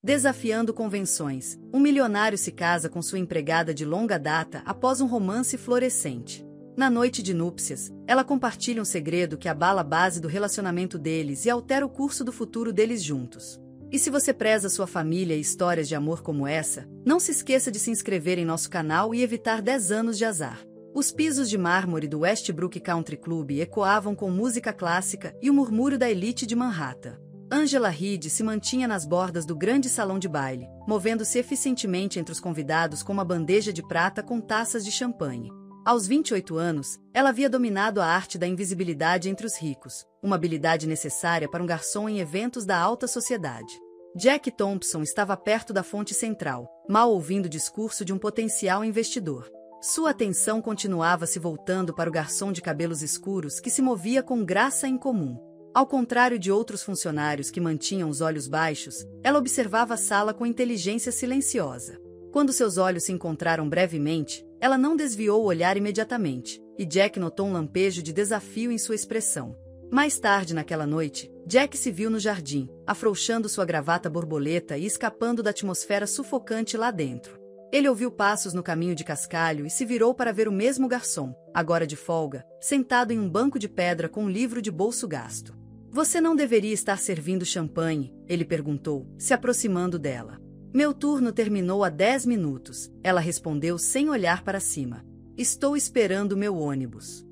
Desafiando convenções, um milionário se casa com sua empregada de longa data após um romance florescente. Na noite de núpcias, ela compartilha um segredo que abala a base do relacionamento deles e altera o curso do futuro deles juntos. E se você preza sua família e histórias de amor como essa, não se esqueça de se inscrever em nosso canal e evitar 10 anos de azar. Os pisos de mármore do Westbrook Country Club ecoavam com música clássica e o murmúrio da elite de Manhattan. Angela Reed se mantinha nas bordas do grande salão de baile, movendo-se eficientemente entre os convidados com uma bandeja de prata com taças de champanhe. Aos 28 anos, ela havia dominado a arte da invisibilidade entre os ricos, uma habilidade necessária para um garçom em eventos da alta sociedade. Jack Thompson estava perto da fonte central, mal ouvindo o discurso de um potencial investidor. Sua atenção continuava se voltando para o garçom de cabelos escuros que se movia com graça incomum. Ao contrário de outros funcionários que mantinham os olhos baixos, ela observava a sala com inteligência silenciosa. Quando seus olhos se encontraram brevemente, ela não desviou o olhar imediatamente, e Jack notou um lampejo de desafio em sua expressão. Mais tarde naquela noite, Jack se viu no jardim, afrouxando sua gravata borboleta e escapando da atmosfera sufocante lá dentro. Ele ouviu passos no caminho de cascalho e se virou para ver o mesmo garçom, agora de folga, sentado em um banco de pedra com um livro de bolso gasto. "Você não deveria estar servindo champanhe?" ele perguntou, se aproximando dela. "Meu turno terminou há 10 minutos, ela respondeu sem olhar para cima. "Estou esperando meu ônibus."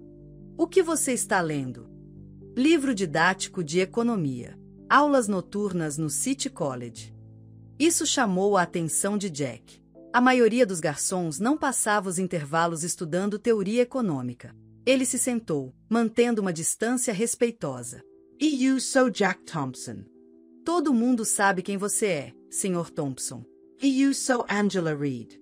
"O que você está lendo?" "Livro didático de economia. Aulas noturnas no City College." Isso chamou a atenção de Jack. A maioria dos garçons não passava os intervalos estudando teoria econômica. Ele se sentou, mantendo uma distância respeitosa. "E you sou Jack Thompson?" "Todo mundo sabe quem você é, Sr. Thompson." "E you sou Angela Reed?"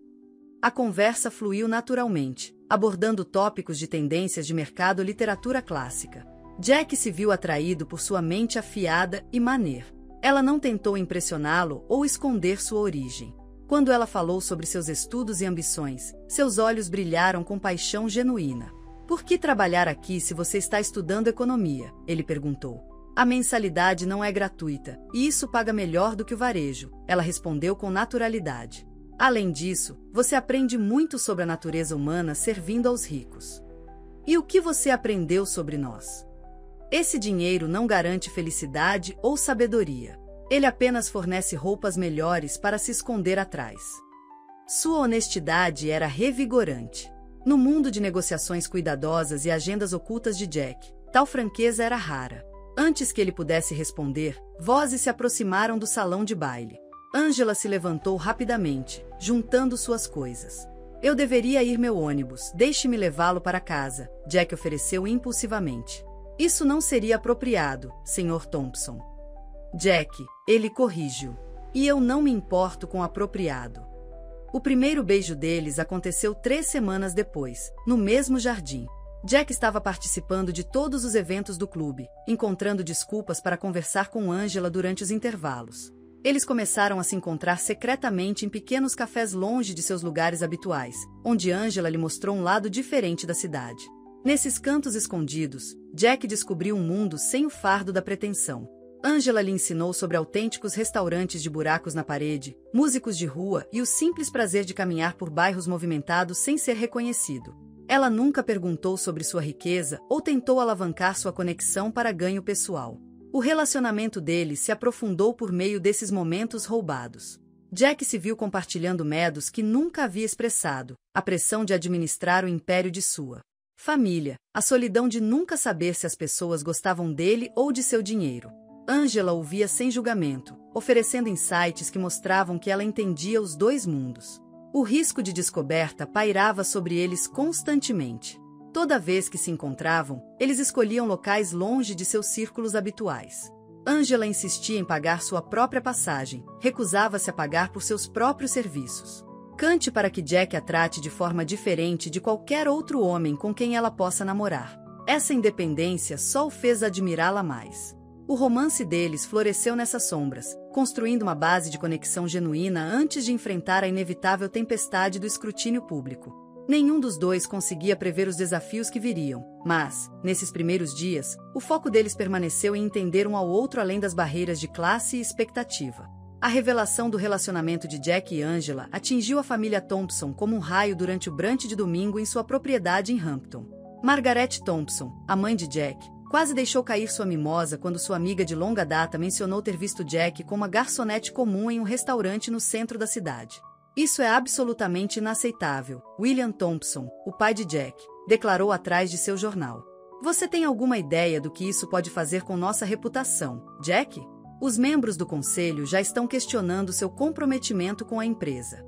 A conversa fluiu naturalmente, abordando tópicos de tendências de mercado e literatura clássica. Jack se viu atraído por sua mente afiada e maner. Ela não tentou impressioná-lo ou esconder sua origem. Quando ela falou sobre seus estudos e ambições, seus olhos brilharam com paixão genuína. "Por que trabalhar aqui se você está estudando economia?" ele perguntou. "A mensalidade não é gratuita, e isso paga melhor do que o varejo", ela respondeu com naturalidade. "Além disso, você aprende muito sobre a natureza humana servindo aos ricos." "E o que você aprendeu sobre nós?" "Esse dinheiro não garante felicidade ou sabedoria. Ele apenas fornece roupas melhores para se esconder atrás." Sua honestidade era revigorante. No mundo de negociações cuidadosas e agendas ocultas de Jack, tal franqueza era rara. Antes que ele pudesse responder, vozes se aproximaram do salão de baile. Angela se levantou rapidamente, juntando suas coisas. "Eu deveria ir meu ônibus, deixe-me levá-lo para casa", Jack ofereceu impulsivamente. "Isso não seria apropriado, Sr. Thompson." "Jack", ele corrigiu. "E eu não me importo com apropriado." O primeiro beijo deles aconteceu 3 semanas depois, no mesmo jardim. Jack estava participando de todos os eventos do clube, encontrando desculpas para conversar com Angela durante os intervalos. Eles começaram a se encontrar secretamente em pequenos cafés longe de seus lugares habituais, onde Angela lhe mostrou um lado diferente da cidade. Nesses cantos escondidos, Jack descobriu um mundo sem o fardo da pretensão. Angela lhe ensinou sobre autênticos restaurantes de buracos na parede, músicos de rua e o simples prazer de caminhar por bairros movimentados sem ser reconhecido. Ela nunca perguntou sobre sua riqueza ou tentou alavancar sua conexão para ganho pessoal. O relacionamento deles se aprofundou por meio desses momentos roubados. Jack se viu compartilhando medos que nunca havia expressado, a pressão de administrar o império de sua família, a solidão de nunca saber se as pessoas gostavam dele ou de seu dinheiro. Angela ouvia sem julgamento, oferecendo insights que mostravam que ela entendia os dois mundos. O risco de descoberta pairava sobre eles constantemente. Toda vez que se encontravam, eles escolhiam locais longe de seus círculos habituais. Angela insistia em pagar sua própria passagem, recusava-se a pagar por seus próprios serviços. Cante para que Jack a trate de forma diferente de qualquer outro homem com quem ela possa namorar. Essa independência só o fez admirá-la mais. O romance deles floresceu nessas sombras, construindo uma base de conexão genuína antes de enfrentar a inevitável tempestade do escrutínio público. Nenhum dos dois conseguia prever os desafios que viriam, mas, nesses primeiros dias, o foco deles permaneceu em entender um ao outro além das barreiras de classe e expectativa. A revelação do relacionamento de Jack e Angela atingiu a família Thompson como um raio durante o brunch de domingo em sua propriedade em Hampton. Margaret Thompson, a mãe de Jack, quase deixou cair sua mimosa quando sua amiga de longa data mencionou ter visto Jack como uma garçonete comum em um restaurante no centro da cidade. Isso é absolutamente inaceitável, William Thompson, o pai de Jack, declarou atrás de seu jornal. Você tem alguma ideia do que isso pode fazer com nossa reputação, Jack? Os membros do conselho já estão questionando seu comprometimento com a empresa.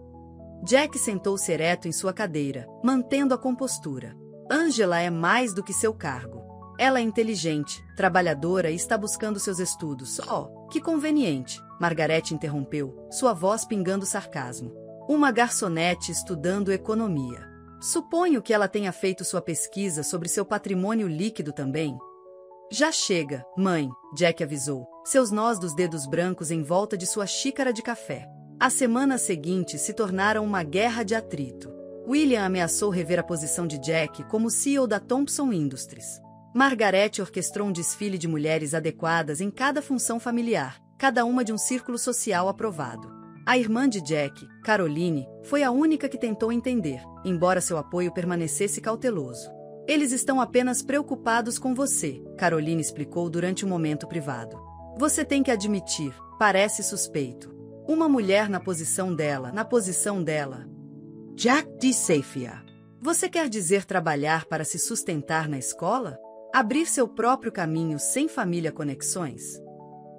Jack sentou-se ereto em sua cadeira, mantendo a compostura. Angela é mais do que seu cargo. Ela é inteligente, trabalhadora e está buscando seus estudos. Oh, que conveniente, Margaret interrompeu, sua voz pingando sarcasmo. Uma garçonete estudando economia. Suponho que ela tenha feito sua pesquisa sobre seu patrimônio líquido também. Já chega, mãe, Jack avisou, seus nós dos dedos brancos em volta de sua xícara de café. As semanas seguintes se tornaram uma guerra de atrito. William ameaçou rever a posição de Jack como CEO da Thompson Industries. Margaret orquestrou um desfile de mulheres adequadas em cada função familiar, cada uma de um círculo social aprovado. A irmã de Jack, Caroline, foi a única que tentou entender, embora seu apoio permanecesse cauteloso. Eles estão apenas preocupados com você, Caroline explicou durante um momento privado. Você tem que admitir, parece suspeito. Uma mulher na posição dela. Jack desafia. Você quer dizer trabalhar para se sustentar na escola? Abrir seu próprio caminho sem família conexões?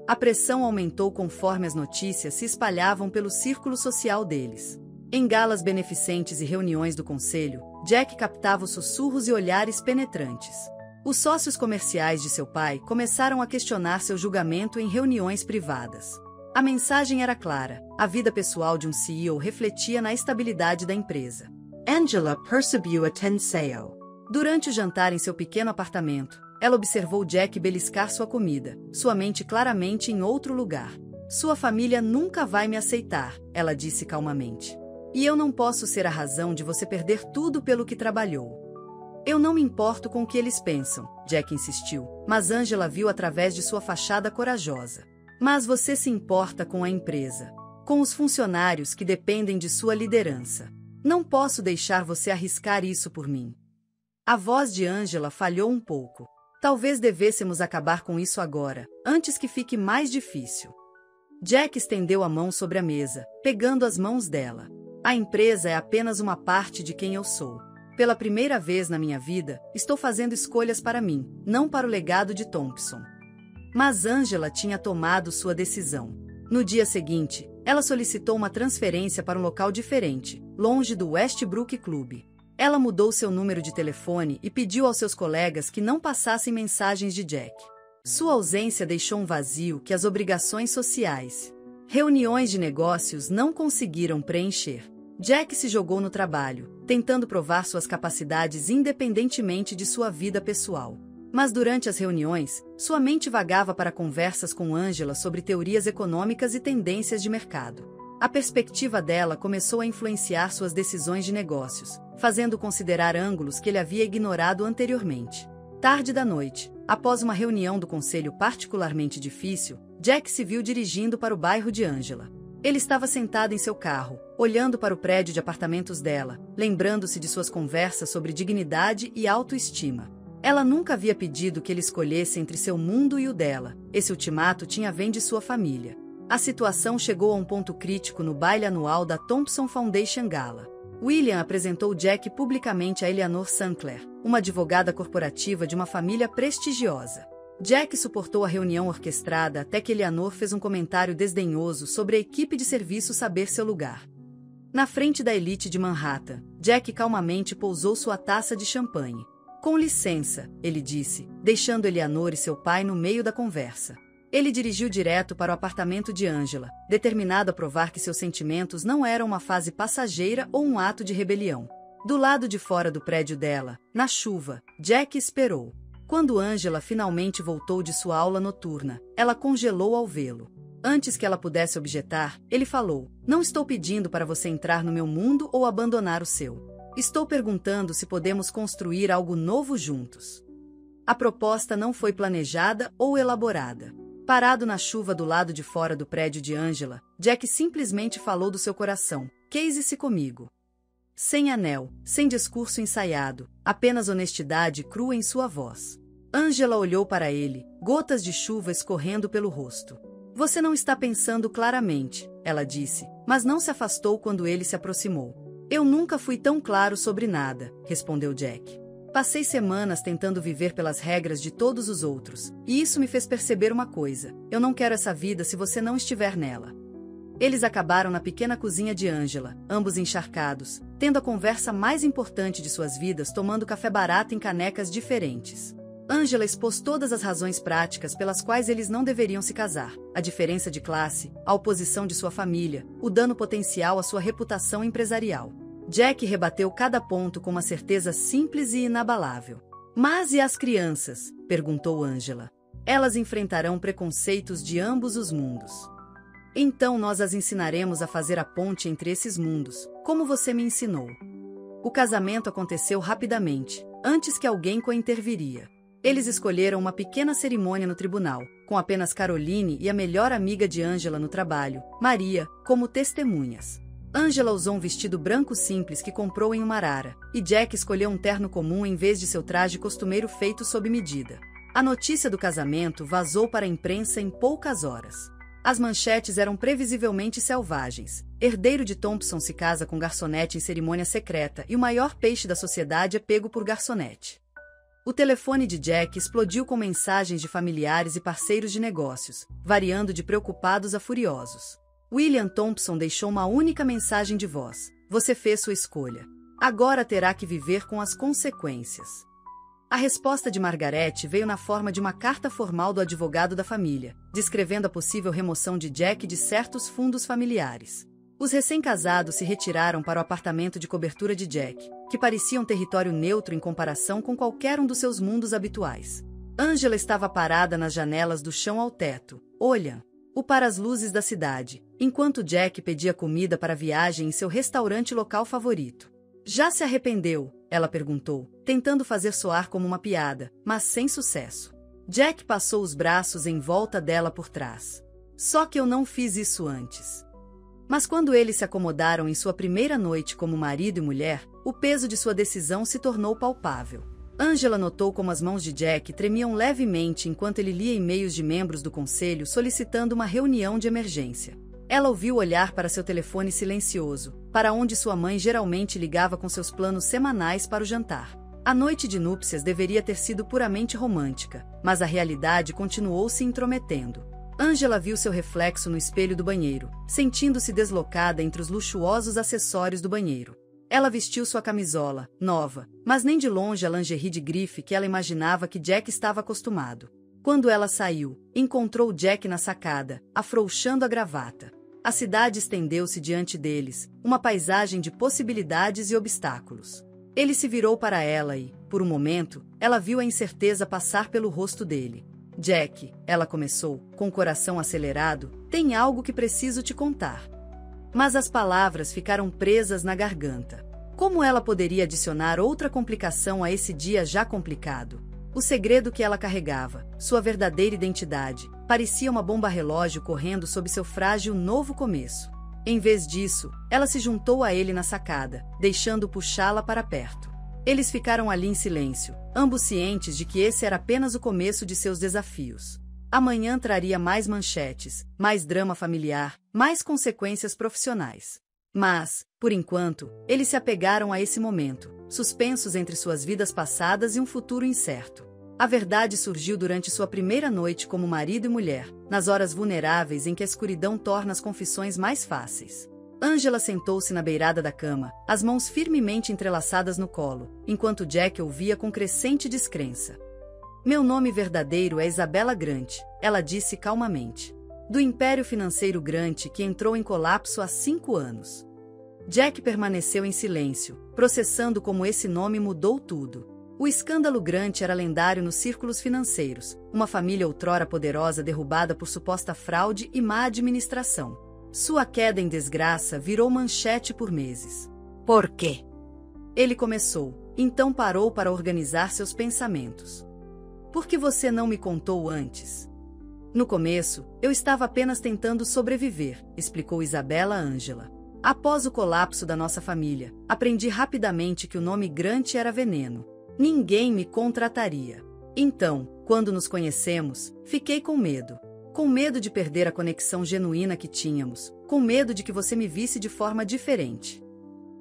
A pressão aumentou conforme as notícias se espalhavam pelo círculo social deles. Em galas beneficentes e reuniões do conselho, Jack captava os sussurros e olhares penetrantes. Os sócios comerciais de seu pai começaram a questionar seu julgamento em reuniões privadas. A mensagem era clara: a vida pessoal de um CEO refletia na estabilidade da empresa. Angela percebeu a tensão. Durante o jantar em seu pequeno apartamento, ela observou Jack beliscar sua comida, sua mente claramente em outro lugar. Sua família nunca vai me aceitar, ela disse calmamente. E eu não posso ser a razão de você perder tudo pelo que trabalhou. Eu não me importo com o que eles pensam, Jack insistiu, mas Angela viu através de sua fachada corajosa. Mas você se importa com a empresa, com os funcionários que dependem de sua liderança. Não posso deixar você arriscar isso por mim. A voz de Angela falhou um pouco. Talvez devêssemos acabar com isso agora, antes que fique mais difícil. Jack estendeu a mão sobre a mesa, pegando as mãos dela. A empresa é apenas uma parte de quem eu sou. Pela primeira vez na minha vida, estou fazendo escolhas para mim, não para o legado de Thompson. Mas Angela tinha tomado sua decisão. No dia seguinte, ela solicitou uma transferência para um local diferente, longe do Westbrook Club. Ela mudou seu número de telefone e pediu aos seus colegas que não passassem mensagens de Jack. Sua ausência deixou um vazio que as obrigações sociais, reuniões de negócios não conseguiram preencher. Jack se jogou no trabalho, tentando provar suas capacidades independentemente de sua vida pessoal. Mas durante as reuniões, sua mente vagava para conversas com Angela sobre teorias econômicas e tendências de mercado. A perspectiva dela começou a influenciar suas decisões de negócios, fazendo considerar ângulos que ele havia ignorado anteriormente. Tarde da noite, após uma reunião do conselho particularmente difícil, Jack se viu dirigindo para o bairro de Angela. Ele estava sentado em seu carro, olhando para o prédio de apartamentos dela, lembrando-se de suas conversas sobre dignidade e autoestima. Ela nunca havia pedido que ele escolhesse entre seu mundo e o dela. Esse ultimato tinha vindo de sua família. A situação chegou a um ponto crítico no baile anual da Thompson Foundation Gala. William apresentou Jack publicamente a Eleanor Sinclair, uma advogada corporativa de uma família prestigiosa. Jack suportou a reunião orquestrada até que Eleanor fez um comentário desdenhoso sobre a equipe de serviço saber seu lugar. Na frente da elite de Manhattan, Jack calmamente pousou sua taça de champanhe. Com licença, ele disse, deixando Eleanor e seu pai no meio da conversa. Ele dirigiu direto para o apartamento de Angela, determinado a provar que seus sentimentos não eram uma fase passageira ou um ato de rebelião. Do lado de fora do prédio dela, na chuva, Jack esperou. Quando Angela finalmente voltou de sua aula noturna, ela congelou ao vê-lo. Antes que ela pudesse objetar, ele falou: "Não estou pedindo para você entrar no meu mundo ou abandonar o seu. Estou perguntando se podemos construir algo novo juntos." A proposta não foi planejada ou elaborada. Parado na chuva do lado de fora do prédio de Angela, Jack simplesmente falou do seu coração. Case-se comigo. Sem anel, sem discurso ensaiado, apenas honestidade crua em sua voz. Angela olhou para ele, gotas de chuva escorrendo pelo rosto. Você não está pensando claramente, ela disse, mas não se afastou quando ele se aproximou. Eu nunca fui tão claro sobre nada, respondeu Jack. Passei semanas tentando viver pelas regras de todos os outros, e isso me fez perceber uma coisa: eu não quero essa vida se você não estiver nela. Eles acabaram na pequena cozinha de Angela, ambos encharcados, tendo a conversa mais importante de suas vidas tomando café barato em canecas diferentes. Angela expôs todas as razões práticas pelas quais eles não deveriam se casar: a diferença de classe, a oposição de sua família, o dano potencial à sua reputação empresarial. Jack rebateu cada ponto com uma certeza simples e inabalável. Mas e as crianças? Perguntou Angela. Elas enfrentarão preconceitos de ambos os mundos. Então nós as ensinaremos a fazer a ponte entre esses mundos, como você me ensinou. O casamento aconteceu rapidamente, antes que alguém co-interviria. Eles escolheram uma pequena cerimônia no tribunal, com apenas Caroline e a melhor amiga de Angela no trabalho, Maria, como testemunhas. Angela usou um vestido branco simples que comprou em uma arara, e Jack escolheu um terno comum em vez de seu traje costumeiro feito sob medida. A notícia do casamento vazou para a imprensa em poucas horas. As manchetes eram previsivelmente selvagens. Herdeiro de Thompson se casa com garçonete em cerimônia secreta e o maior peixe da sociedade é pego por garçonete. O telefone de Jack explodiu com mensagens de familiares e parceiros de negócios, variando de preocupados a furiosos. William Thompson deixou uma única mensagem de voz: você fez sua escolha. Agora terá que viver com as consequências. A resposta de Margaret veio na forma de uma carta formal do advogado da família, descrevendo a possível remoção de Jack de certos fundos familiares. Os recém-casados se retiraram para o apartamento de cobertura de Jack, que parecia um território neutro em comparação com qualquer um dos seus mundos habituais. Angela estava parada nas janelas do chão ao teto, olhando para as luzes da cidade, enquanto Jack pedia comida para a viagem em seu restaurante local favorito. Já se arrependeu? Ela perguntou, tentando fazer soar como uma piada, mas sem sucesso. Jack passou os braços em volta dela por trás. Só que eu não fiz isso antes. Mas quando eles se acomodaram em sua primeira noite como marido e mulher, o peso de sua decisão se tornou palpável. Angela notou como as mãos de Jack tremiam levemente enquanto ele lia e-mails de membros do conselho solicitando uma reunião de emergência. Ela ouviu olhar para seu telefone silencioso, para onde sua mãe geralmente ligava com seus planos semanais para o jantar. A noite de núpcias deveria ter sido puramente romântica, mas a realidade continuou se intrometendo. Angela viu seu reflexo no espelho do banheiro, sentindo-se deslocada entre os luxuosos acessórios do banheiro. Ela vestiu sua camisola, nova, mas nem de longe a lingerie de grife que ela imaginava que Jack estava acostumado. Quando ela saiu, encontrou Jack na sacada, afrouxando a gravata. A cidade estendeu-se diante deles, uma paisagem de possibilidades e obstáculos. Ele se virou para ela e, por um momento, ela viu a incerteza passar pelo rosto dele. Jack, ela começou, com o coração acelerado, tem algo que preciso te contar. Mas as palavras ficaram presas na garganta. Como ela poderia adicionar outra complicação a esse dia já complicado? O segredo que ela carregava, sua verdadeira identidade, parecia uma bomba-relógio correndo sob seu frágil novo começo. Em vez disso, ela se juntou a ele na sacada, deixando-o puxá-la para perto. Eles ficaram ali em silêncio, ambos cientes de que esse era apenas o começo de seus desafios. Amanhã traria mais manchetes, mais drama familiar, mais consequências profissionais. Mas, por enquanto, eles se apegaram a esse momento, suspensos entre suas vidas passadas e um futuro incerto. A verdade surgiu durante sua primeira noite como marido e mulher, nas horas vulneráveis em que a escuridão torna as confissões mais fáceis. Angela sentou-se na beirada da cama, as mãos firmemente entrelaçadas no colo, enquanto Jack ouvia com crescente descrença. Meu nome verdadeiro é Isabella Grant, ela disse calmamente. Do império financeiro Grant que entrou em colapso há 5 anos. Jack permaneceu em silêncio, processando como esse nome mudou tudo. O escândalo Grant era lendário nos círculos financeiros, uma família outrora poderosa derrubada por suposta fraude e má administração. Sua queda em desgraça virou manchete por meses. Por quê? Ele começou, então parou para organizar seus pensamentos. Por que você não me contou antes? No começo, eu estava apenas tentando sobreviver, explicou Isabella a Angela. Após o colapso da nossa família, aprendi rapidamente que o nome Grant era veneno. Ninguém me contrataria. Então, quando nos conhecemos, fiquei com medo. Com medo de perder a conexão genuína que tínhamos, com medo de que você me visse de forma diferente.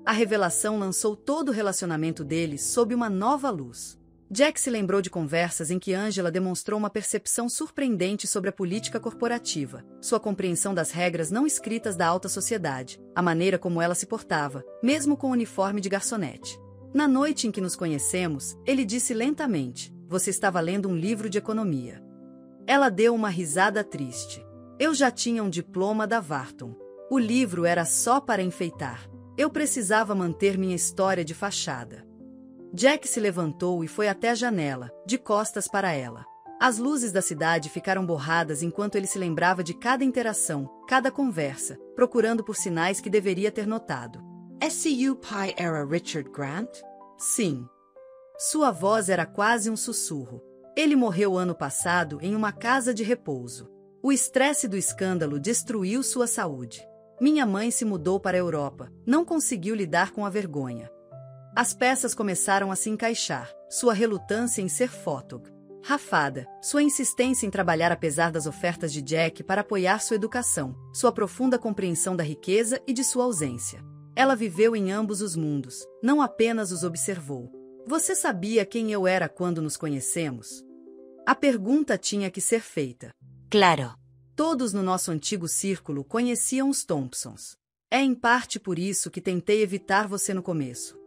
A revelação lançou todo o relacionamento deles sob uma nova luz. Jack se lembrou de conversas em que Angela demonstrou uma percepção surpreendente sobre a política corporativa, sua compreensão das regras não escritas da alta sociedade, a maneira como ela se portava, mesmo com o uniforme de garçonete. Na noite em que nos conhecemos, ele disse lentamente: "Você estava lendo um livro de economia." Ela deu uma risada triste. Eu já tinha um diploma da Wharton. O livro era só para enfeitar. Eu precisava manter minha história de fachada. Jack se levantou e foi até a janela, de costas para ela. As luzes da cidade ficaram borradas enquanto ele se lembrava de cada interação, cada conversa, procurando por sinais que deveria ter notado. "SCU pai era Richard Grant?" Sim. Sua voz era quase um sussurro. Ele morreu ano passado em uma casa de repouso. O estresse do escândalo destruiu sua saúde. Minha mãe se mudou para a Europa, não conseguiu lidar com a vergonha. As peças começaram a se encaixar, sua relutância em ser fotógrafa, Rafada, sua insistência em trabalhar apesar das ofertas de Jack para apoiar sua educação, sua profunda compreensão da riqueza e de sua ausência. Ela viveu em ambos os mundos, não apenas os observou. Você sabia quem eu era quando nos conhecemos? A pergunta tinha que ser feita. Claro. Todos no nosso antigo círculo conheciam os Thompsons. É em parte por isso que tentei evitar você no começo.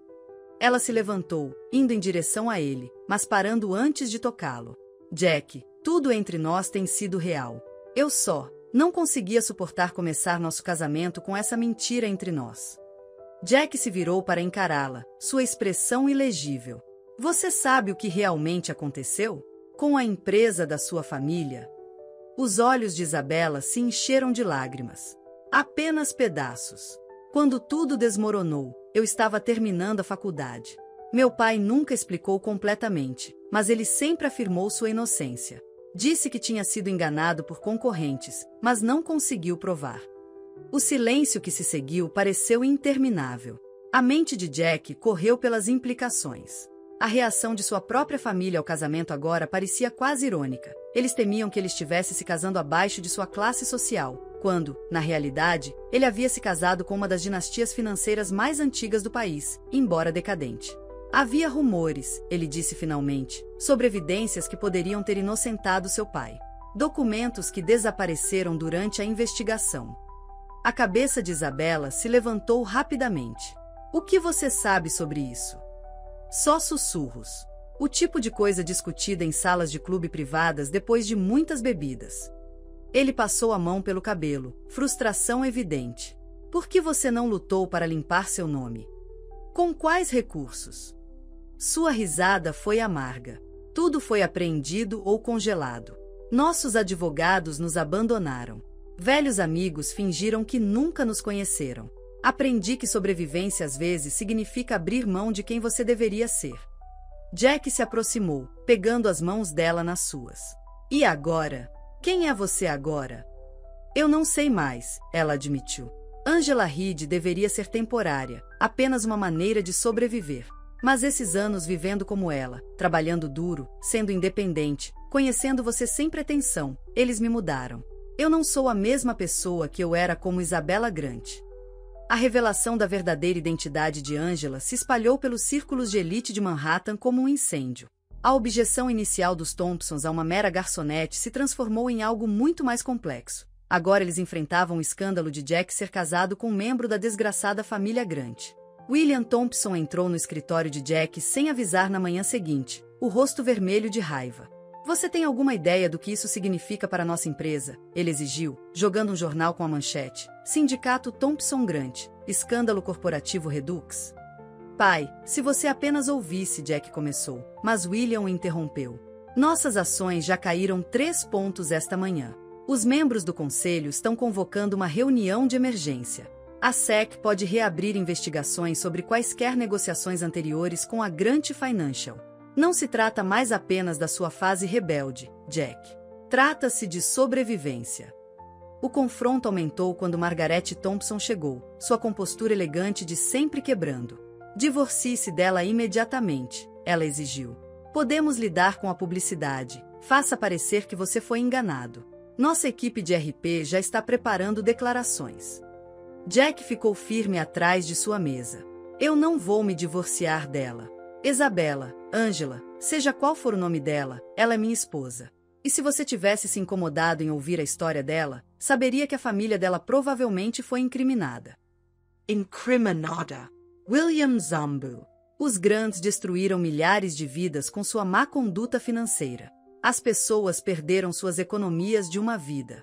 Ela se levantou, indo em direção a ele, mas parando antes de tocá-lo. Jack, tudo entre nós tem sido real. Eu só não conseguia suportar começar nosso casamento com essa mentira entre nós. Jack se virou para encará-la, sua expressão ilegível. Você sabe o que realmente aconteceu? Com a empresa da sua família? Os olhos de Isabella se encheram de lágrimas. Apenas pedaços. Quando tudo desmoronou, eu estava terminando a faculdade. Meu pai nunca explicou completamente, mas ele sempre afirmou sua inocência. Disse que tinha sido enganado por concorrentes, mas não conseguiu provar. O silêncio que se seguiu pareceu interminável. A mente de Jack correu pelas implicações. A reação de sua própria família ao casamento agora parecia quase irônica. Eles temiam que ele estivesse se casando abaixo de sua classe social, quando, na realidade, ele havia se casado com uma das dinastias financeiras mais antigas do país, embora decadente. Havia rumores, ele disse finalmente, sobre evidências que poderiam ter inocentado seu pai. Documentos que desapareceram durante a investigação. A cabeça de Isabella se levantou rapidamente. O que você sabe sobre isso? Só sussurros. O tipo de coisa discutida em salas de clube privadas depois de muitas bebidas. Ele passou a mão pelo cabelo, frustração evidente. Por que você não lutou para limpar seu nome? Com quais recursos? Sua risada foi amarga. Tudo foi apreendido ou congelado. Nossos advogados nos abandonaram. Velhos amigos fingiram que nunca nos conheceram. Aprendi que sobrevivência às vezes significa abrir mão de quem você deveria ser. Jack se aproximou, pegando as mãos dela nas suas. E agora? Quem é você agora? Eu não sei mais, ela admitiu. Angela Reed deveria ser temporária, apenas uma maneira de sobreviver. Mas esses anos vivendo como ela, trabalhando duro, sendo independente, conhecendo você sem pretensão, eles me mudaram. Eu não sou a mesma pessoa que eu era como Isabella Grant. A revelação da verdadeira identidade de Angela se espalhou pelos círculos de elite de Manhattan como um incêndio. A objeção inicial dos Thompsons a uma mera garçonete se transformou em algo muito mais complexo. Agora eles enfrentavam o escândalo de Jack ser casado com um membro da desgraçada família Grant. William Thompson entrou no escritório de Jack sem avisar na manhã seguinte, o rosto vermelho de raiva. Você tem alguma ideia do que isso significa para nossa empresa? Ele exigiu, jogando um jornal com a manchete. Sindicato Thompson Grant. Escândalo corporativo Redux. Pai, se você apenas ouvisse, Jack começou, mas William o interrompeu. Nossas ações já caíram 3 pontos esta manhã. Os membros do conselho estão convocando uma reunião de emergência. A SEC pode reabrir investigações sobre quaisquer negociações anteriores com a Grant Financial. Não se trata mais apenas da sua fase rebelde, Jack. Trata-se de sobrevivência. O confronto aumentou quando Margaret Thompson chegou, sua compostura elegante de sempre quebrando. Divorcie-se dela imediatamente, ela exigiu. Podemos lidar com a publicidade. Faça parecer que você foi enganado. Nossa equipe de RP já está preparando declarações. Jack ficou firme atrás de sua mesa. Eu não vou me divorciar dela. Isabella, Angela, seja qual for o nome dela, ela é minha esposa. E se você tivesse se incomodado em ouvir a história dela, saberia que a família dela provavelmente foi incriminada. Incriminada. William Zambu. Os Grants destruíram milhares de vidas com sua má conduta financeira. As pessoas perderam suas economias de uma vida.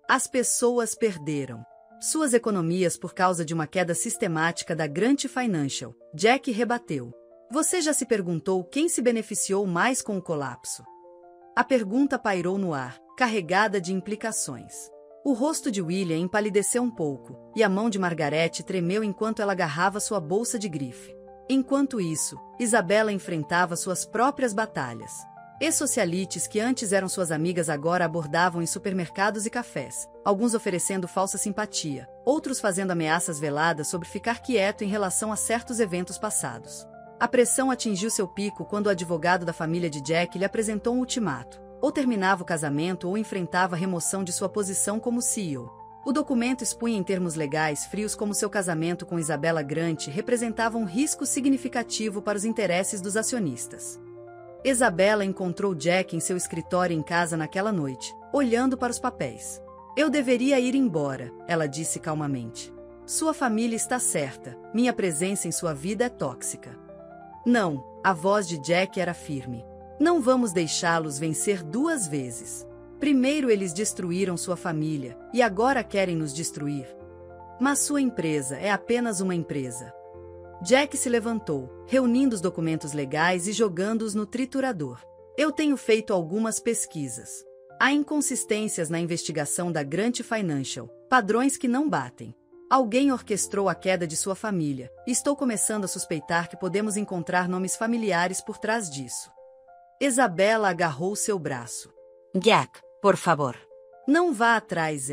As pessoas perderam suas economias por causa de uma queda sistemática da Grant Financial. Jack rebateu. Você já se perguntou quem se beneficiou mais com o colapso? A pergunta pairou no ar, carregada de implicações. O rosto de William empalideceu um pouco, e a mão de Margaret tremeu enquanto ela agarrava sua bolsa de grife. Enquanto isso, Isabella enfrentava suas próprias batalhas. Ex-socialites que antes eram suas amigas agora abordavam em supermercados e cafés, alguns oferecendo falsa simpatia, outros fazendo ameaças veladas sobre ficar quieto em relação a certos eventos passados. A pressão atingiu seu pico quando o advogado da família de Jack lhe apresentou um ultimato. Ou terminava o casamento ou enfrentava a remoção de sua posição como CEO. O documento expunha em termos legais frios como seu casamento com Isabella Grant representava um risco significativo para os interesses dos acionistas. Isabella encontrou Jack em seu escritório em casa naquela noite, olhando para os papéis. Eu deveria ir embora, ela disse calmamente. Sua família está certa, minha presença em sua vida é tóxica. Não, a voz de Jack era firme. Não vamos deixá-los vencer duas vezes. Primeiro eles destruíram sua família, e agora querem nos destruir. Mas sua empresa é apenas uma empresa. Jack se levantou, reunindo os documentos legais e jogando-os no triturador. Eu tenho feito algumas pesquisas. Há inconsistências na investigação da Grant Financial, padrões que não batem. Alguém orquestrou a queda de sua família, e estou começando a suspeitar que podemos encontrar nomes familiares por trás disso. Isabella agarrou seu braço. Jack, por favor. Não vá atrás,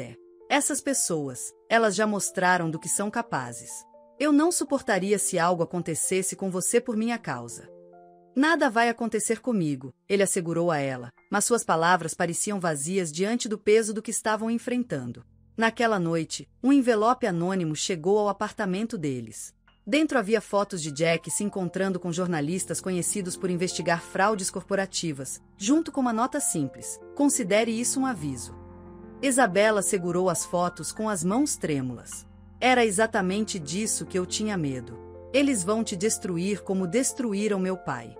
Essas pessoas, elas já mostraram do que são capazes. Eu não suportaria se algo acontecesse com você por minha causa. Nada vai acontecer comigo, ele assegurou a ela, mas suas palavras pareciam vazias diante do peso do que estavam enfrentando. Naquela noite, um envelope anônimo chegou ao apartamento deles. Dentro havia fotos de Jack se encontrando com jornalistas conhecidos por investigar fraudes corporativas, junto com uma nota simples: considere isso um aviso. Isabella segurou as fotos com as mãos trêmulas. Era exatamente disso que eu tinha medo. Eles vão te destruir como destruíram meu pai.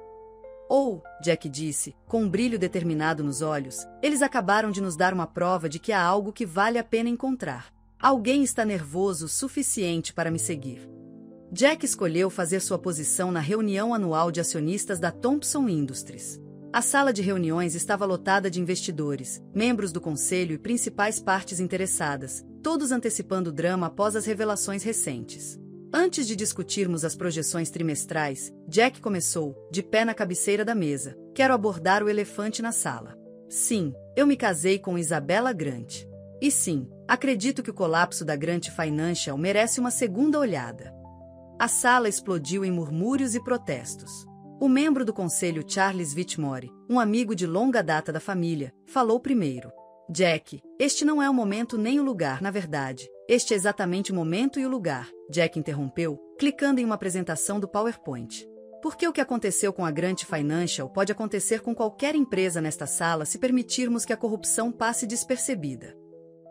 Jack disse, com um brilho determinado nos olhos, eles acabaram de nos dar uma prova de que há algo que vale a pena encontrar. Alguém está nervoso o suficiente para me seguir. Jack escolheu fazer sua posição na reunião anual de acionistas da Thompson Industries. A sala de reuniões estava lotada de investidores, membros do conselho e principais partes interessadas, todos antecipando o drama após as revelações recentes. Antes de discutirmos as projeções trimestrais, Jack começou, de pé na cabeceira da mesa. Quero abordar o elefante na sala. Sim, eu me casei com Isabella Grant. E sim, acredito que o colapso da Grant Financial merece uma segunda olhada. A sala explodiu em murmúrios e protestos. O membro do conselho Charles Whitmore, um amigo de longa data da família, falou primeiro. Jack, este não é o momento nem o lugar, na verdade. Este é exatamente o momento e o lugar, Jack interrompeu, clicando em uma apresentação do PowerPoint. Porque o que aconteceu com a Grant Financial pode acontecer com qualquer empresa nesta sala se permitirmos que a corrupção passe despercebida.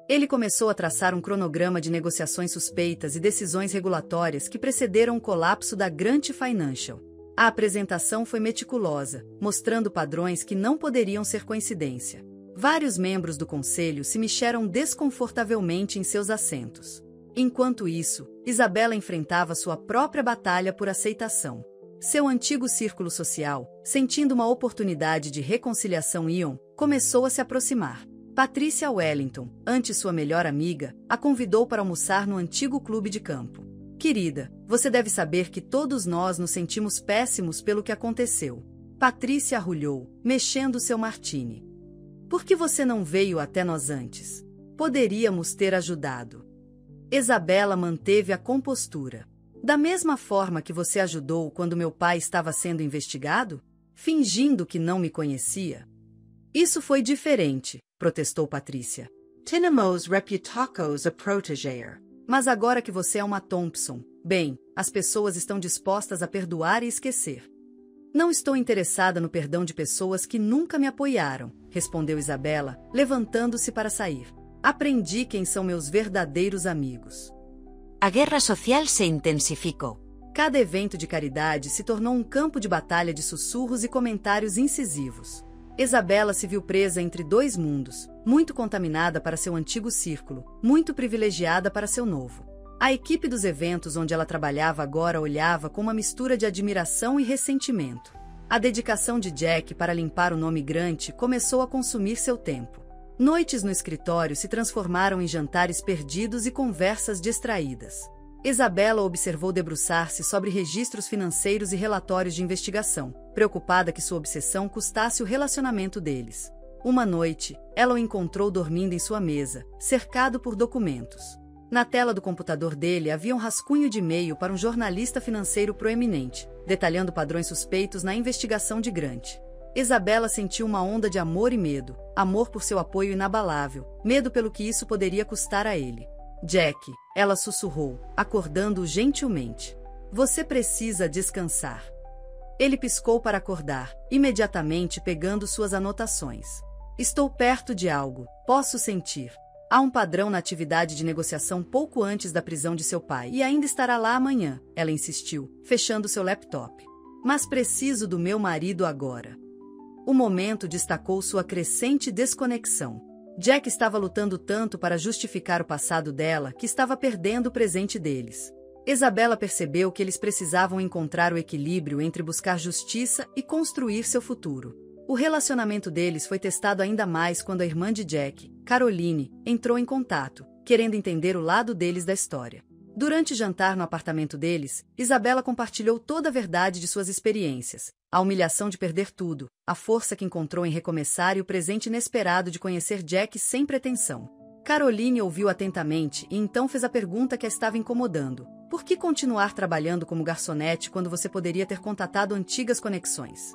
Ele começou a traçar um cronograma de negociações suspeitas e decisões regulatórias que precederam o colapso da Grant Financial. A apresentação foi meticulosa, mostrando padrões que não poderiam ser coincidência. Vários membros do conselho se mexeram desconfortavelmente em seus assentos. Enquanto isso, Isabella enfrentava sua própria batalha por aceitação. Seu antigo círculo social, sentindo uma oportunidade de reconciliação começou a se aproximar. Patricia Wellington, antes sua melhor amiga, a convidou para almoçar no antigo clube de campo. Querida, você deve saber que todos nós nos sentimos péssimos pelo que aconteceu. Patricia arrulhou, mexendo seu martini. Por que você não veio até nós antes? Poderíamos ter ajudado. Isabela manteve a compostura. Da mesma forma que você ajudou quando meu pai estava sendo investigado? Fingindo que não me conhecia? Isso foi diferente, protestou Patrícia. Tinamos reputacos a proteger. Mas agora que você é uma Thompson, bem, as pessoas estão dispostas a perdoar e esquecer. Não estou interessada no perdão de pessoas que nunca me apoiaram, respondeu Isabela, levantando-se para sair. Aprendi quem são meus verdadeiros amigos. A guerra social se intensificou. Cada evento de caridade se tornou um campo de batalha de sussurros e comentários incisivos. Isabela se viu presa entre dois mundos, muito contaminada para seu antigo círculo, muito privilegiada para seu novo. A equipe dos eventos onde ela trabalhava agora olhava com uma mistura de admiração e ressentimento. A dedicação de Jack para limpar o nome Grant começou a consumir seu tempo. Noites no escritório se transformaram em jantares perdidos e conversas distraídas. Isabela observou debruçar-se sobre registros financeiros e relatórios de investigação, preocupada que sua obsessão custasse o relacionamento deles. Uma noite, ela o encontrou dormindo em sua mesa, cercado por documentos. Na tela do computador dele havia um rascunho de e-mail para um jornalista financeiro proeminente, detalhando padrões suspeitos na investigação de Grant. Isabela sentiu uma onda de amor e medo, amor por seu apoio inabalável, medo pelo que isso poderia custar a ele. Jack, ela sussurrou, acordando-o gentilmente. Você precisa descansar. Ele piscou para acordar, imediatamente pegando suas anotações. Estou perto de algo, posso sentir. Há um padrão na atividade de negociação pouco antes da prisão de seu pai e ainda estará lá amanhã, ela insistiu, fechando seu laptop. Mas preciso do meu marido agora. O momento destacou sua crescente desconexão. Jack estava lutando tanto para justificar o passado dela que estava perdendo o presente deles. Isabela percebeu que eles precisavam encontrar o equilíbrio entre buscar justiça e construir seu futuro. O relacionamento deles foi testado ainda mais quando a irmã de Jack, Caroline, entrou em contato, querendo entender o lado deles da história. Durante o jantar no apartamento deles, Isabela compartilhou toda a verdade de suas experiências, a humilhação de perder tudo, a força que encontrou em recomeçar e o presente inesperado de conhecer Jack sem pretensão. Caroline ouviu atentamente e então fez a pergunta que a estava incomodando. Por que continuar trabalhando como garçonete quando você poderia ter contatado antigas conexões?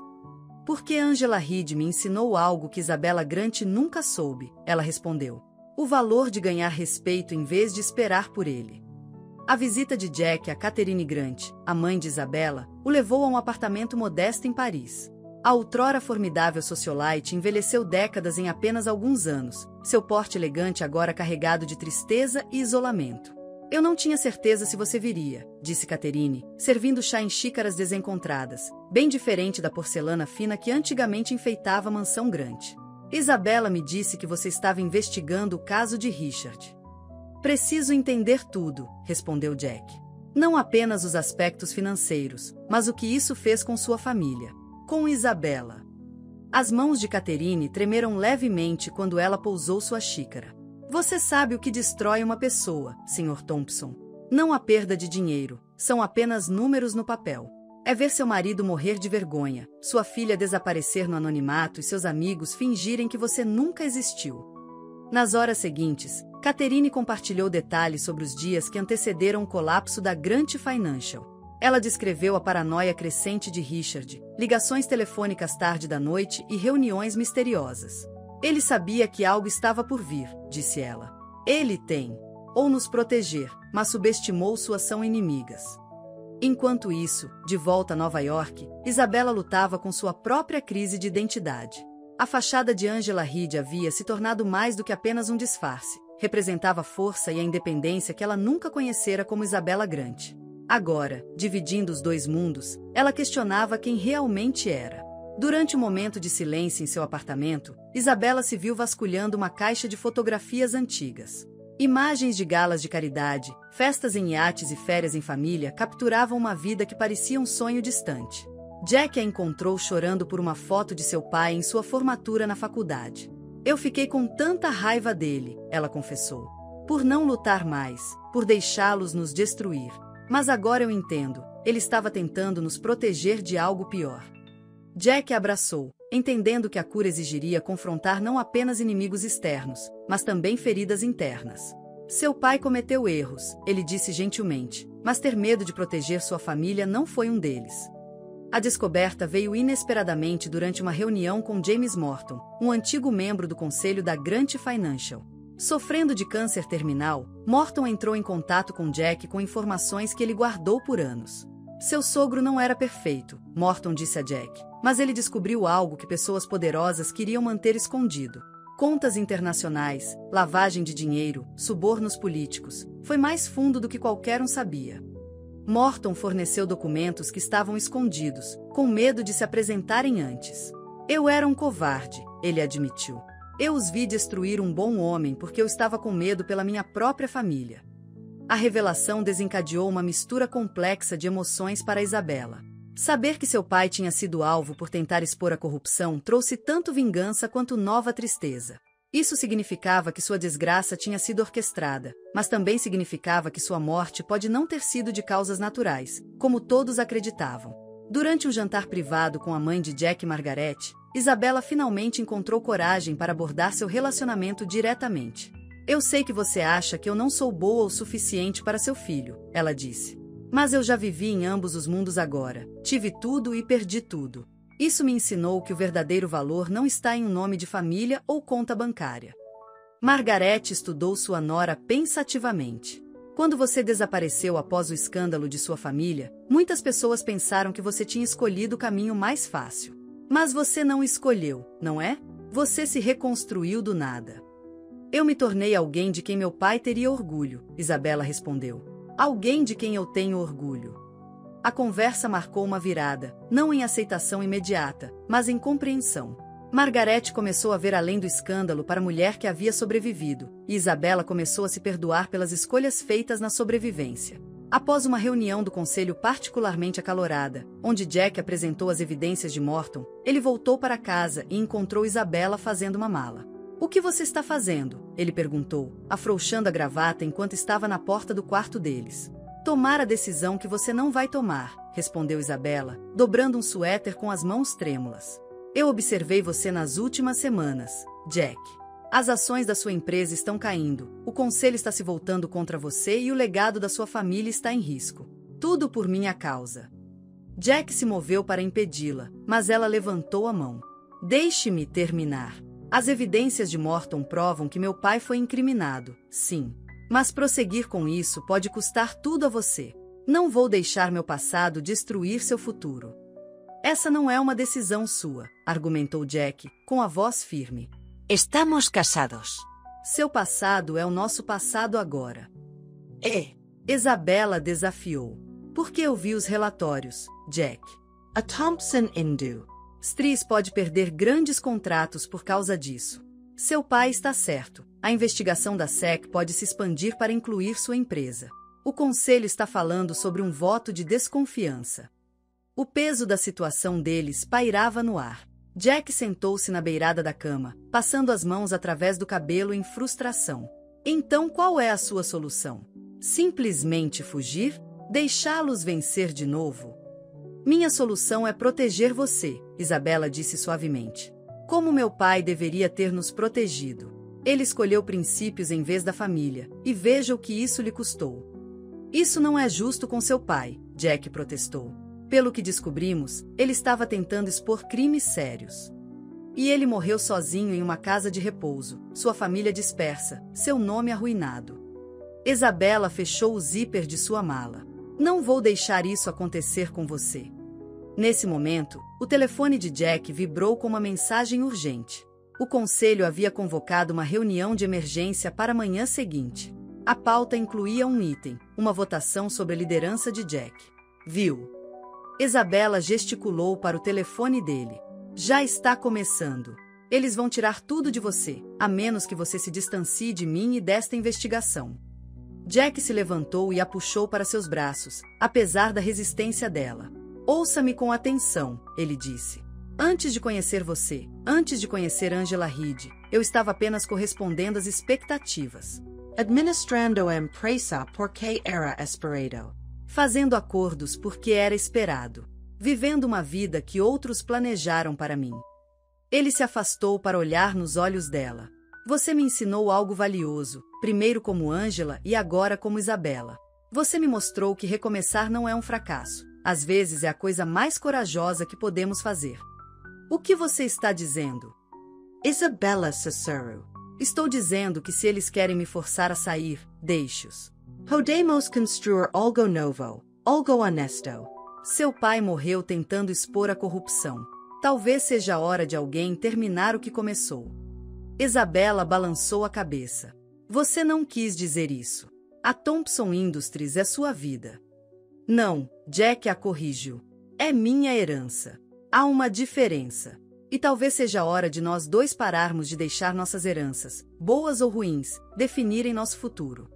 Porque Angela Reed me ensinou algo que Isabela Grant nunca soube, ela respondeu. O valor de ganhar respeito em vez de esperar por ele. A visita de Jack a Catherine Grant, a mãe de Isabela, o levou a um apartamento modesto em Paris. A outrora formidável socialite envelheceu décadas em apenas alguns anos, seu porte elegante agora carregado de tristeza e isolamento. Eu não tinha certeza se você viria, disse Catherine, servindo chá em xícaras desencontradas, bem diferente da porcelana fina que antigamente enfeitava a mansão Grant. Isabela me disse que você estava investigando o caso de Richard. Preciso entender tudo, respondeu Jack. Não apenas os aspectos financeiros, mas o que isso fez com sua família. Com Isabela. As mãos de Catherine tremeram levemente quando ela pousou sua xícara. Você sabe o que destrói uma pessoa, Sr. Thompson. Não a perda de dinheiro, são apenas números no papel. É ver seu marido morrer de vergonha, sua filha desaparecer no anonimato e seus amigos fingirem que você nunca existiu. Nas horas seguintes, Catherine compartilhou detalhes sobre os dias que antecederam o colapso da Grant Financial. Ela descreveu a paranoia crescente de Richard, ligações telefônicas tarde da noite e reuniões misteriosas. Ele sabia que algo estava por vir, disse ela. Ele tem. Ou nos proteger, mas subestimou suas são inimigas. Enquanto isso, de volta a Nova York, Isabela lutava com sua própria crise de identidade. A fachada de Angela Reed havia se tornado mais do que apenas um disfarce. Representava a força e a independência que ela nunca conhecera como Isabela Grant. Agora, dividindo os dois mundos, ela questionava quem realmente era. Durante um momento de silêncio em seu apartamento, Isabela se viu vasculhando uma caixa de fotografias antigas. Imagens de galas de caridade, festas em iates e férias em família capturavam uma vida que parecia um sonho distante. Jack a encontrou chorando por uma foto de seu pai em sua formatura na faculdade. Eu fiquei com tanta raiva dele, ela confessou. Por não lutar mais, por deixá-los nos destruir. Mas agora eu entendo, ele estava tentando nos proteger de algo pior. Jack a abraçou, entendendo que a cura exigiria confrontar não apenas inimigos externos, mas também feridas internas. Seu pai cometeu erros, ele disse gentilmente, mas ter medo de proteger sua família não foi um deles. A descoberta veio inesperadamente durante uma reunião com James Morton, um antigo membro do conselho da Grant Financial. Sofrendo de câncer terminal, Morton entrou em contato com Jack com informações que ele guardou por anos. Seu sogro não era perfeito, Morton disse a Jack, mas ele descobriu algo que pessoas poderosas queriam manter escondido. Contas internacionais, lavagem de dinheiro, subornos políticos. Foi mais fundo do que qualquer um sabia. Morton forneceu documentos que estavam escondidos, com medo de se apresentarem antes. Eu era um covarde, ele admitiu. Eu os vi destruir um bom homem porque eu estava com medo pela minha própria família. A revelação desencadeou uma mistura complexa de emoções para Isabela. Saber que seu pai tinha sido alvo por tentar expor a corrupção trouxe tanto vingança quanto nova tristeza. Isso significava que sua desgraça tinha sido orquestrada, mas também significava que sua morte pode não ter sido de causas naturais, como todos acreditavam. Durante um jantar privado com a mãe de Jack e Margaret, Isabela finalmente encontrou coragem para abordar seu relacionamento diretamente. Eu sei que você acha que eu não sou boa o suficiente para seu filho, ela disse. Mas eu já vivi em ambos os mundos agora, tive tudo e perdi tudo. Isso me ensinou que o verdadeiro valor não está em um nome de família ou conta bancária. Margaret estudou sua nora pensativamente. Quando você desapareceu após o escândalo de sua família, muitas pessoas pensaram que você tinha escolhido o caminho mais fácil. Mas você não escolheu, não é? Você se reconstruiu do nada. Eu me tornei alguém de quem meu pai teria orgulho, Isabela respondeu. Alguém de quem eu tenho orgulho. A conversa marcou uma virada, não em aceitação imediata, mas em compreensão. Margaret começou a ver além do escândalo para a mulher que havia sobrevivido, e Isabela começou a se perdoar pelas escolhas feitas na sobrevivência. Após uma reunião do conselho particularmente acalorada, onde Jack apresentou as evidências de Morton, ele voltou para casa e encontrou Isabela fazendo uma mala. O que você está fazendo? Ele perguntou, afrouxando a gravata enquanto estava na porta do quarto deles. Tomar a decisão que você não vai tomar, respondeu Isabela, dobrando um suéter com as mãos trêmulas. Eu observei você nas últimas semanas, Jack. As ações da sua empresa estão caindo, o conselho está se voltando contra você e o legado da sua família está em risco. Tudo por minha causa. Jack se moveu para impedi-la, mas ela levantou a mão. Deixe-me terminar. As evidências de Morton provam que meu pai foi incriminado, sim. Mas prosseguir com isso pode custar tudo a você. Não vou deixar meu passado destruir seu futuro. Essa não é uma decisão sua, argumentou Jack, com a voz firme. Estamos casados. Seu passado é o nosso passado agora. É. Isabela desafiou. Por que eu vi os relatórios, Jack? A Thompson Indu. Stries pode perder grandes contratos por causa disso. Seu pai está certo. A investigação da SEC pode se expandir para incluir sua empresa. O conselho está falando sobre um voto de desconfiança. O peso da situação deles pairava no ar. Jack sentou-se na beirada da cama, passando as mãos através do cabelo em frustração. Então qual é a sua solução? Simplesmente fugir? Deixá-los vencer de novo? Minha solução é proteger você, Isabela disse suavemente. Como meu pai deveria ter nos protegido. Ele escolheu princípios em vez da família, e veja o que isso lhe custou. Isso não é justo com seu pai, Jack protestou. Pelo que descobrimos, ele estava tentando expor crimes sérios. E ele morreu sozinho em uma casa de repouso, sua família dispersa, seu nome arruinado. Isabela fechou o zíper de sua mala. Não vou deixar isso acontecer com você. Nesse momento, o telefone de Jack vibrou com uma mensagem urgente. O conselho havia convocado uma reunião de emergência para a manhã seguinte. A pauta incluía um item, uma votação sobre a liderança de Jack. Viu? Isabela gesticulou para o telefone dele. Já está começando. Eles vão tirar tudo de você, a menos que você se distancie de mim e desta investigação. Jack se levantou e a puxou para seus braços, apesar da resistência dela. Ouça-me com atenção, ele disse. Antes de conhecer você, antes de conhecer Angela Reed, eu estava apenas correspondendo às expectativas. Administrando a empresa porque era esperado. Fazendo acordos porque era esperado. Vivendo uma vida que outros planejaram para mim. Ele se afastou para olhar nos olhos dela. Você me ensinou algo valioso, primeiro como Angela e agora como Isabela. Você me mostrou que recomeçar não é um fracasso. Às vezes é a coisa mais corajosa que podemos fazer. O que você está dizendo? Isabella sussurrou. Estou dizendo que se eles querem me forçar a sair, deixe-os. Podemos construir algo novo, algo honesto. Seu pai morreu tentando expor a corrupção. Talvez seja a hora de alguém terminar o que começou. Isabela balançou a cabeça. Você não quis dizer isso. A Thompson Industries é sua vida. Não, Jack a corrigiu. É minha herança. Há uma diferença. E talvez seja a hora de nós dois pararmos de deixar nossas heranças, boas ou ruins, definirem nosso futuro.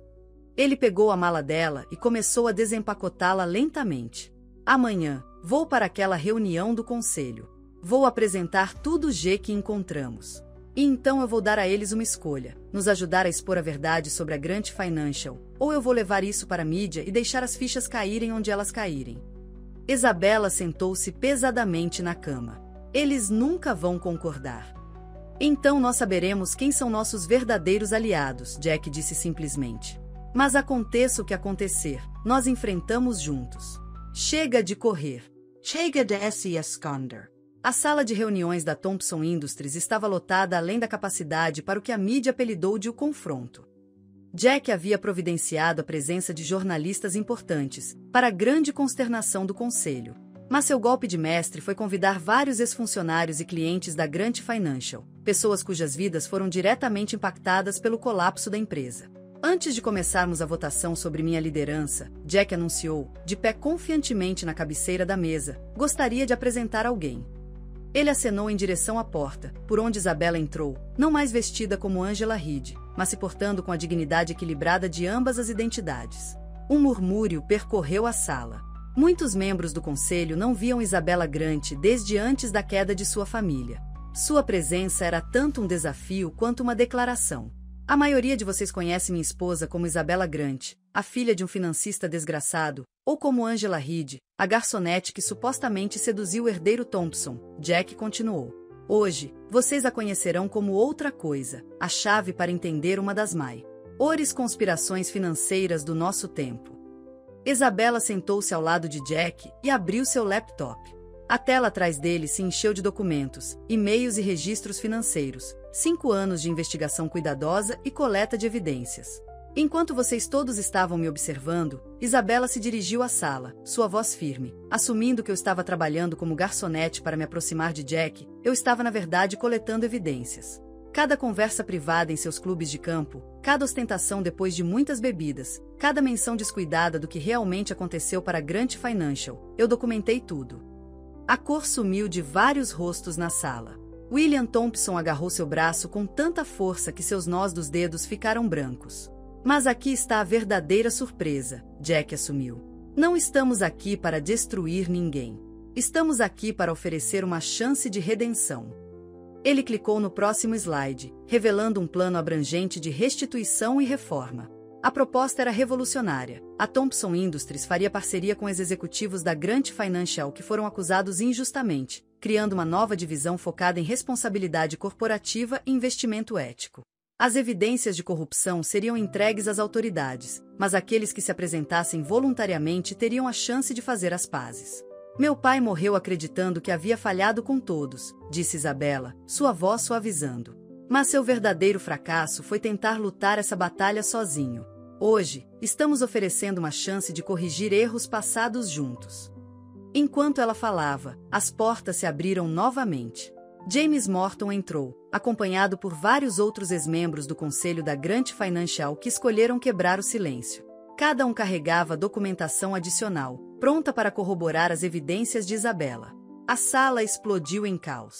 Ele pegou a mala dela e começou a desempacotá-la lentamente. Amanhã, vou para aquela reunião do conselho. Vou apresentar tudo o que encontramos. E então eu vou dar a eles uma escolha, nos ajudar a expor a verdade sobre a Grant Financial, ou eu vou levar isso para a mídia e deixar as fichas caírem onde elas caírem. Isabela sentou-se pesadamente na cama. Eles nunca vão concordar. Então nós saberemos quem são nossos verdadeiros aliados, Jack disse simplesmente. Mas aconteça o que acontecer, nós enfrentamos juntos. Chega de correr. Chega de se esconder. A sala de reuniões da Thompson Industries estava lotada além da capacidade para o que a mídia apelidou de o confronto. Jack havia providenciado a presença de jornalistas importantes, para a grande consternação do conselho. Mas seu golpe de mestre foi convidar vários ex-funcionários e clientes da Grant Financial, pessoas cujas vidas foram diretamente impactadas pelo colapso da empresa. Antes de começarmos a votação sobre minha liderança, Jack anunciou, de pé confiantemente na cabeceira da mesa, gostaria de apresentar alguém. Ele acenou em direção à porta, por onde Isabela entrou, não mais vestida como Angela Reed, mas se portando com a dignidade equilibrada de ambas as identidades. Um murmúrio percorreu a sala. Muitos membros do conselho não viam Isabela Grant desde antes da queda de sua família. Sua presença era tanto um desafio quanto uma declaração. A maioria de vocês conhece minha esposa como Isabela Grant, a filha de um financista desgraçado, ou como Angela Reed, a garçonete que supostamente seduziu o herdeiro Thompson, Jack continuou. Hoje, vocês a conhecerão como outra coisa, a chave para entender uma das maiores conspirações financeiras do nosso tempo. Isabela sentou-se ao lado de Jack e abriu seu laptop. A tela atrás dele se encheu de documentos, e-mails e registros financeiros, 5 anos de investigação cuidadosa e coleta de evidências. Enquanto vocês todos estavam me observando, Isabela se dirigiu à sala, sua voz firme. Assumindo que eu estava trabalhando como garçonete para me aproximar de Jack, eu estava na verdade coletando evidências. Cada conversa privada em seus clubes de campo, cada ostentação depois de muitas bebidas, cada menção descuidada do que realmente aconteceu para a Grant Financial, eu documentei tudo. A cor sumiu de vários rostos na sala. William Thompson agarrou seu braço com tanta força que seus nós dos dedos ficaram brancos. Mas aqui está a verdadeira surpresa, Jack assumiu. Não estamos aqui para destruir ninguém. Estamos aqui para oferecer uma chance de redenção. Ele clicou no próximo slide, revelando um plano abrangente de restituição e reforma. A proposta era revolucionária. A Thompson Industries faria parceria com os executivos da Grant Financial que foram acusados injustamente, criando uma nova divisão focada em responsabilidade corporativa e investimento ético. As evidências de corrupção seriam entregues às autoridades, mas aqueles que se apresentassem voluntariamente teriam a chance de fazer as pazes. Meu pai morreu acreditando que havia falhado com todos, disse Isabela, sua voz suavizando. Mas seu verdadeiro fracasso foi tentar lutar essa batalha sozinho. Hoje, estamos oferecendo uma chance de corrigir erros passados juntos. Enquanto ela falava, as portas se abriram novamente. James Morton entrou, acompanhado por vários outros ex-membros do conselho da Grant Financial que escolheram quebrar o silêncio. Cada um carregava documentação adicional, pronta para corroborar as evidências de Isabela. A sala explodiu em caos.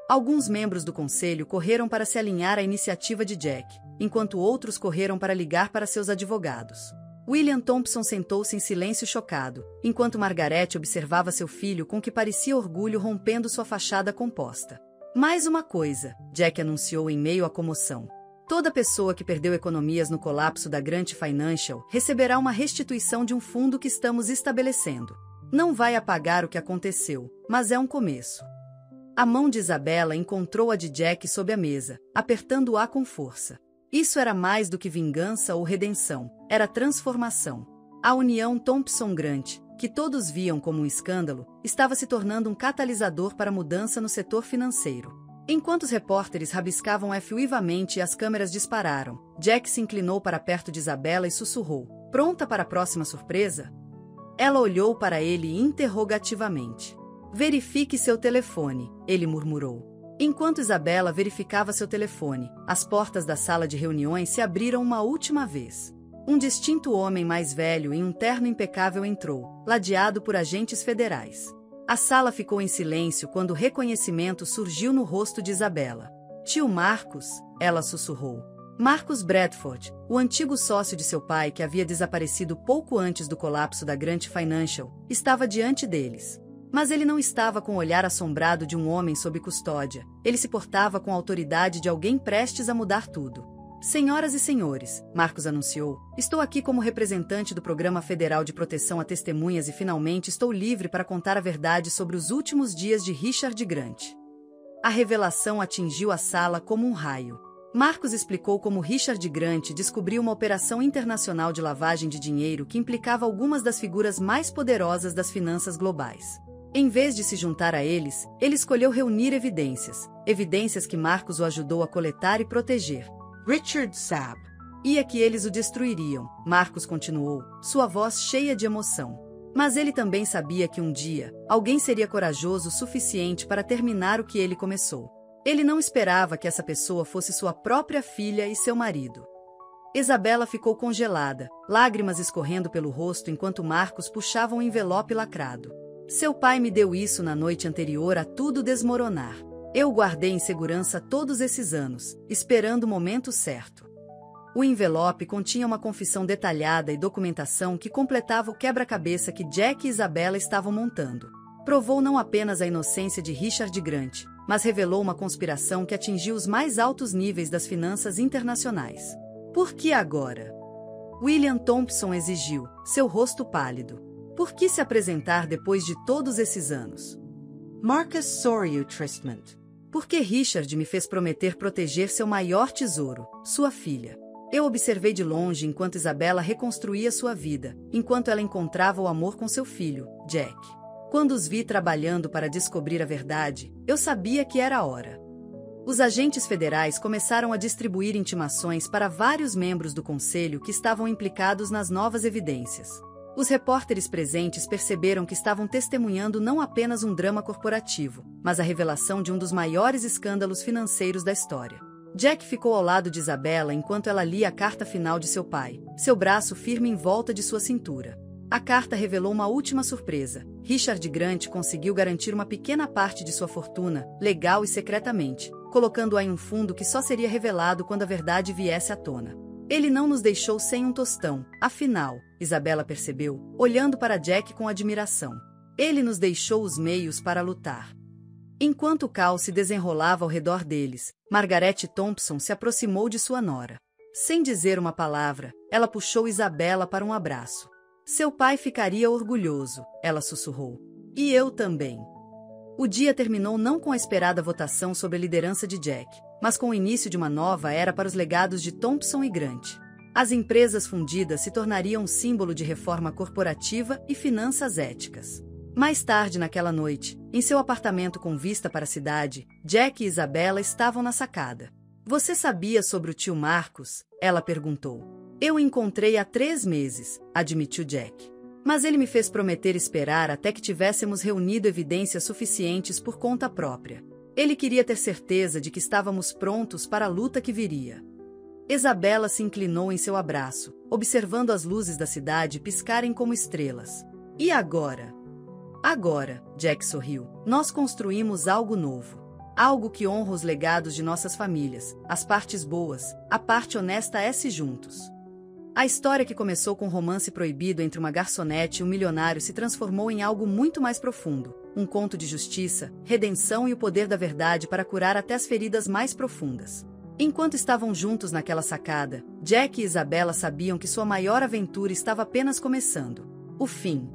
Alguns membros do conselho correram para se alinhar à iniciativa de Jack, enquanto outros correram para ligar para seus advogados. William Thompson sentou-se em silêncio chocado, enquanto Margaret observava seu filho com que parecia orgulho rompendo sua fachada composta. Mais uma coisa, Jack anunciou em meio à comoção. Toda pessoa que perdeu economias no colapso da Grant Financial receberá uma restituição de um fundo que estamos estabelecendo. Não vai apagar o que aconteceu, mas é um começo. A mão de Isabela encontrou a de Jack sob a mesa, apertando-a com força. Isso era mais do que vingança ou redenção, era transformação. A união Thompson-Grant, que todos viam como um escândalo, estava se tornando um catalisador para a mudança no setor financeiro. Enquanto os repórteres rabiscavam efusivamente e as câmeras dispararam, Jack se inclinou para perto de Isabela e sussurrou: "Pronta para a próxima surpresa?" Ela olhou para ele interrogativamente. "Verifique seu telefone", ele murmurou. Enquanto Isabela verificava seu telefone, as portas da sala de reuniões se abriram uma última vez. Um distinto homem mais velho em um terno impecável entrou, ladeado por agentes federais. A sala ficou em silêncio quando o reconhecimento surgiu no rosto de Isabela. "Tio Marcus", ela sussurrou. Marcus Bradford, o antigo sócio de seu pai que havia desaparecido pouco antes do colapso da Grant Financial, estava diante deles. Mas ele não estava com o olhar assombrado de um homem sob custódia, ele se portava com a autoridade de alguém prestes a mudar tudo. "Senhoras e senhores", Marcus anunciou, "estou aqui como representante do Programa Federal de Proteção a Testemunhas e finalmente estou livre para contar a verdade sobre os últimos dias de Richard Grant." A revelação atingiu a sala como um raio. Marcus explicou como Richard Grant descobriu uma operação internacional de lavagem de dinheiro que implicava algumas das figuras mais poderosas das finanças globais. Em vez de se juntar a eles, ele escolheu reunir evidências que Marcus o ajudou a coletar e proteger. Richard Saab. "E que eles o destruiriam", Marcus continuou, sua voz cheia de emoção. Mas ele também sabia que um dia, alguém seria corajoso o suficiente para terminar o que ele começou. Ele não esperava que essa pessoa fosse sua própria filha e seu marido. Isabela ficou congelada, lágrimas escorrendo pelo rosto enquanto Marcus puxava um envelope lacrado. "Seu pai me deu isso na noite anterior a tudo desmoronar. Eu o guardei em segurança todos esses anos, esperando o momento certo." O envelope continha uma confissão detalhada e documentação que completava o quebra-cabeça que Jack e Isabela estavam montando. Provou não apenas a inocência de Richard Grant, mas revelou uma conspiração que atingiu os mais altos níveis das finanças internacionais. "Por que agora?" William Thompson exigiu, seu rosto pálido. "Por que se apresentar depois de todos esses anos?" Marcus Soryu Tristman. "Porque Richard me fez prometer proteger seu maior tesouro, sua filha. Eu observei de longe enquanto Isabela reconstruía sua vida, enquanto ela encontrava o amor com seu filho, Jack. Quando os vi trabalhando para descobrir a verdade, eu sabia que era a hora." Os agentes federais começaram a distribuir intimações para vários membros do conselho que estavam implicados nas novas evidências. Os repórteres presentes perceberam que estavam testemunhando não apenas um drama corporativo, mas a revelação de um dos maiores escândalos financeiros da história. Jack ficou ao lado de Isabela enquanto ela lia a carta final de seu pai, seu braço firme em volta de sua cintura. A carta revelou uma última surpresa. Richard Grant conseguiu garantir uma pequena parte de sua fortuna, legal e secretamente, colocando-a em um fundo que só seria revelado quando a verdade viesse à tona. "Ele não nos deixou sem um tostão, afinal", Isabela percebeu, olhando para Jack com admiração. "Ele nos deixou os meios para lutar." Enquanto o caos se desenrolava ao redor deles, Margaret Thompson se aproximou de sua nora. Sem dizer uma palavra, ela puxou Isabela para um abraço. "Seu pai ficaria orgulhoso", ela sussurrou. "E eu também." O dia terminou não com a esperada votação sobre a liderança de Jack, mas com o início de uma nova era para os legados de Thompson e Grant. As empresas fundidas se tornariam um símbolo de reforma corporativa e finanças éticas. Mais tarde naquela noite, em seu apartamento com vista para a cidade, Jack e Isabela estavam na sacada. "Você sabia sobre o tio Marcus?", ela perguntou. "Eu o encontrei há 3 meses", admitiu Jack. "Mas ele me fez prometer esperar até que tivéssemos reunido evidências suficientes por conta própria. Ele queria ter certeza de que estávamos prontos para a luta que viria." Isabela se inclinou em seu abraço, observando as luzes da cidade piscarem como estrelas. "E agora?" "Agora", Jack sorriu, "nós construímos algo novo. Algo que honra os legados de nossas famílias, as partes boas, a parte honesta juntos." A história que começou com um romance proibido entre uma garçonete e um milionário se transformou em algo muito mais profundo, um conto de justiça, redenção e o poder da verdade para curar até as feridas mais profundas. Enquanto estavam juntos naquela sacada, Jack e Isabela sabiam que sua maior aventura estava apenas começando. O fim.